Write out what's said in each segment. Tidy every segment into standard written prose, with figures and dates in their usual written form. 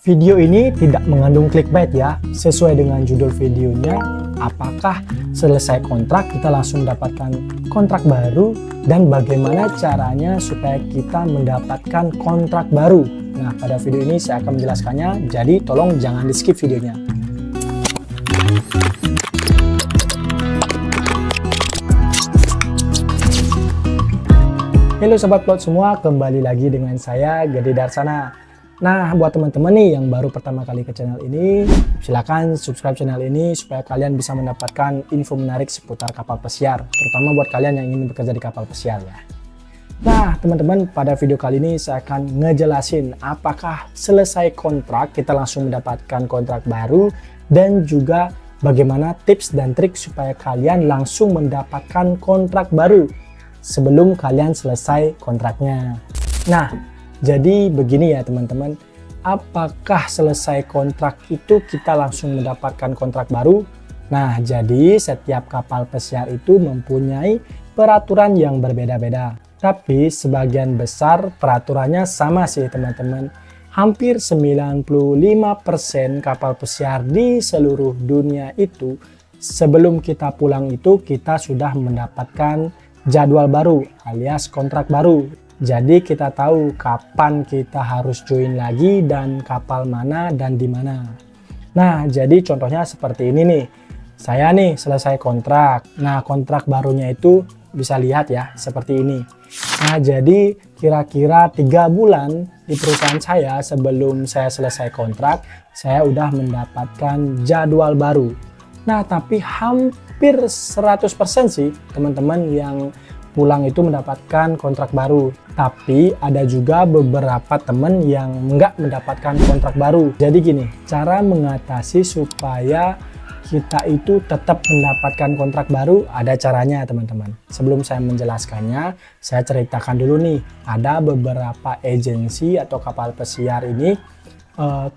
Video ini tidak mengandung clickbait ya, sesuai dengan judul videonya, apakah selesai kontrak kita langsung mendapatkan kontrak baru dan bagaimana caranya supaya kita mendapatkan kontrak baru. Nah, pada video ini saya akan menjelaskannya, jadi tolong jangan di skip videonya. Halo Sobat Plot semua, kembali lagi dengan saya Gede Darsana. Nah, buat teman-teman nih yang baru pertama kali ke channel ini, silakan subscribe channel ini supaya kalian bisa mendapatkan info menarik seputar kapal pesiar, terutama buat kalian yang ingin bekerja di kapal pesiar ya. Nah, teman-teman, pada video kali ini saya akan ngejelasin apakah selesai kontrak kita langsung mendapatkan kontrak baru dan juga bagaimana tips dan trik supaya kalian langsung mendapatkan kontrak baru sebelum kalian selesai kontraknya. Nah, jadi begini ya teman-teman, apakah selesai kontrak itu kita langsung mendapatkan kontrak baru? Nah, jadi setiap kapal pesiar itu mempunyai peraturan yang berbeda-beda. Tapi sebagian besar peraturannya sama sih teman-teman. Hampir 95% kapal pesiar di seluruh dunia itu sebelum kita pulang itu kita sudah mendapatkan jadwal baru alias kontrak baru. Jadi kita tahu kapan kita harus join lagi dan kapal mana dan di mana. Nah, jadi contohnya seperti ini nih. Saya nih selesai kontrak. Nah, kontrak barunya itu bisa lihat ya seperti ini. Nah, jadi kira-kira 3 bulan di perusahaan saya sebelum saya selesai kontrak, saya udah mendapatkan jadwal baru. Nah, tapi hampir 100% sih teman-teman yang pulang itu mendapatkan kontrak baru. Tapi ada juga beberapa temen yang nggak mendapatkan kontrak baru. Jadi gini, cara mengatasi supaya kita itu tetap mendapatkan kontrak baru ada caranya teman-teman. Sebelum saya menjelaskannya, saya ceritakan dulu nih. Ada beberapa agensi atau kapal pesiar ini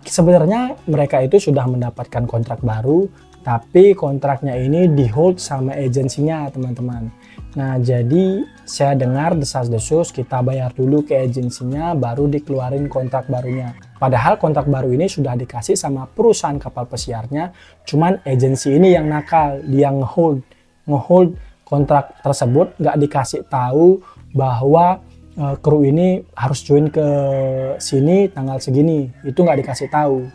sebenarnya mereka itu sudah mendapatkan kontrak baru, tapi kontraknya ini di hold sama agensinya teman-teman. Nah, jadi saya dengar desas-desus kita bayar dulu ke agensinya baru dikeluarin kontrak barunya. Padahal kontrak baru ini sudah dikasih sama perusahaan kapal pesiarnya, cuman agensi ini yang nakal, dia ngehold kontrak tersebut, nggak dikasih tahu bahwa kru ini harus join ke sini tanggal segini, itu nggak dikasih tahu.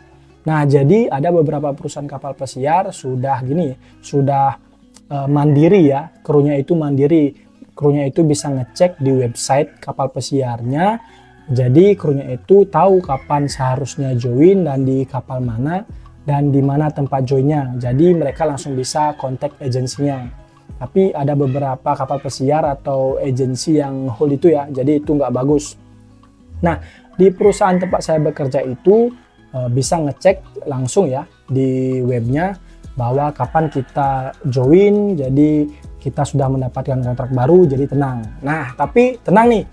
Nah, jadi ada beberapa perusahaan kapal pesiar sudah mandiri ya, krunya itu mandiri. Krunya itu bisa ngecek di website kapal pesiarnya. Jadi krunya itu tahu kapan seharusnya join dan di kapal mana dan di mana tempat joinnya. Jadi mereka langsung bisa kontak agensinya. Tapi ada beberapa kapal pesiar atau agensi yang hold itu ya, jadi itu nggak bagus. Nah, di perusahaan tempat saya bekerja itu bisa ngecek langsung ya di webnya bahwa kapan kita join, jadi kita sudah mendapatkan kontrak baru, jadi tenang. Nah, tapi tenang nih,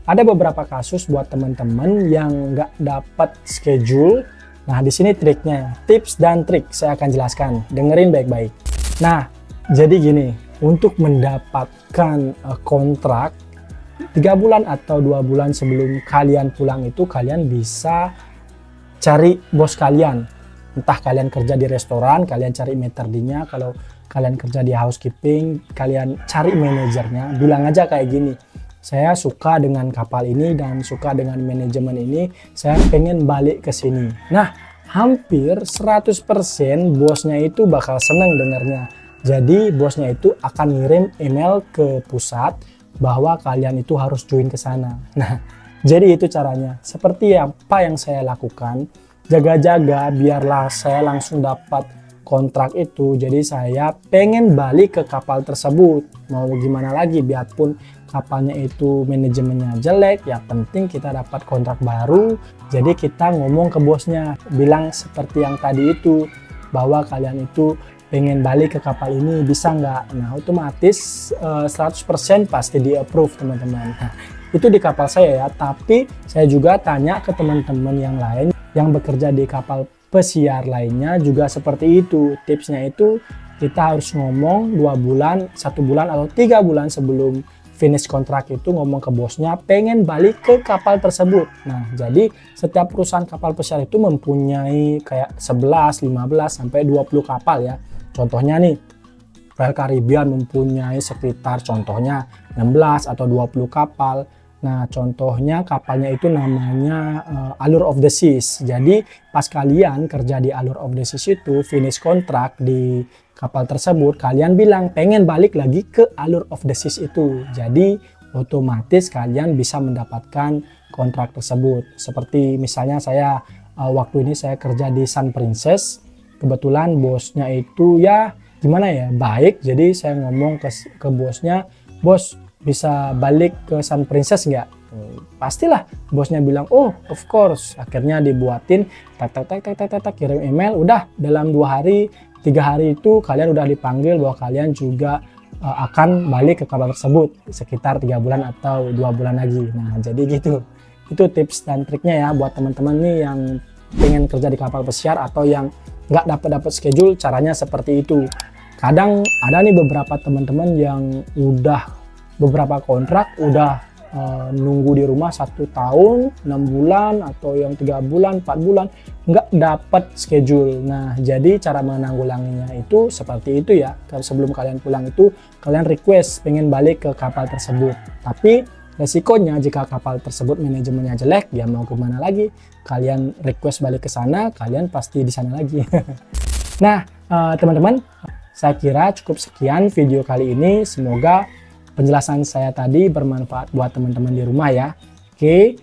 ada beberapa kasus buat teman-teman yang nggak dapat schedule. Nah, di sini triknya, tips dan trik saya akan jelaskan, dengerin baik-baik. Nah, jadi gini, untuk mendapatkan kontrak 3 bulan atau 2 bulan sebelum kalian pulang itu kalian bisa cari bos kalian. Entah kalian kerja di restoran, kalian cari meterdinya. Kalau kalian kerja di housekeeping, kalian cari manajernya. Bilang aja kayak gini, saya suka dengan kapal ini dan suka dengan manajemen ini, saya pengen balik ke sini. Nah, hampir 100% bosnya itu bakal seneng dengernya. Jadi bosnya itu akan ngirim email ke pusat bahwa kalian itu harus join ke sana. Nah, jadi itu caranya. Seperti apa yang saya lakukan, jaga-jaga biarlah saya langsung dapat kontrak itu. Jadi saya pengen balik ke kapal tersebut. Mau gimana lagi, biarpun kapalnya itu manajemennya jelek, yang penting kita dapat kontrak baru. Jadi kita ngomong ke bosnya, bilang seperti yang tadi itu, bahwa kalian itu pengen balik ke kapal ini, bisa nggak? Nah, otomatis 100% pasti di approve teman-teman. Nah, itu di kapal saya ya, tapi saya juga tanya ke teman-teman yang lain yang bekerja di kapal pesiar lainnya juga seperti itu. Tipsnya itu kita harus ngomong 2 bulan, 1 bulan atau 3 bulan sebelum finish kontrak itu ngomong ke bosnya pengen balik ke kapal tersebut. Nah, jadi setiap perusahaan kapal pesiar itu mempunyai kayak 11, 15 sampai 20 kapal ya. Contohnya nih, Royal Caribbean mempunyai sekitar contohnya 16 atau 20 kapal. Nah, contohnya kapalnya itu namanya Allure of the Seas. Jadi pas kalian kerja di Allure of the Seas itu finish kontrak di kapal tersebut, kalian bilang pengen balik lagi ke Allure of the Seas itu. Jadi otomatis kalian bisa mendapatkan kontrak tersebut. Seperti misalnya saya waktu ini saya kerja di Sun Princess. Kebetulan bosnya itu ya gimana ya, baik. Jadi saya ngomong ke bosnya, "Bos, bisa balik ke Sun Princess nggak?" Pastilah bosnya bilang, "Oh, of course." Akhirnya dibuatin kirim email, udah dalam 2 hari 3 hari itu kalian udah dipanggil bahwa kalian juga akan balik ke kapal tersebut sekitar 3 bulan atau 2 bulan lagi. Nah, jadi gitu. Itu tips dan triknya ya buat teman-teman nih yang pengen kerja di kapal pesiar atau yang nggak dapat schedule, caranya seperti itu. Kadang ada nih beberapa teman-teman yang udah beberapa kontrak udah nunggu di rumah 1 tahun, 6 bulan, atau yang 3 bulan, 4 bulan nggak dapat schedule. Nah, jadi cara menanggulanginya itu seperti itu ya. Sebelum kalian pulang itu kalian request pengen balik ke kapal tersebut. Tapi resikonya jika kapal tersebut manajemennya jelek, ya mau gimana lagi? Kalian request balik ke sana, kalian pasti di sana lagi. Nah, teman-teman, saya kira cukup sekian video kali ini. Semoga penjelasan saya tadi bermanfaat buat teman-teman di rumah ya. Oke,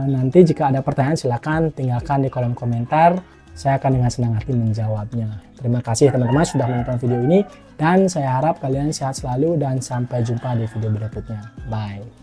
nanti jika ada pertanyaan silahkan tinggalkan di kolom komentar. Saya akan dengan senang hati menjawabnya. Terima kasih teman-teman sudah menonton video ini. Dan saya harap kalian sehat selalu dan sampai jumpa di video berikutnya. Bye.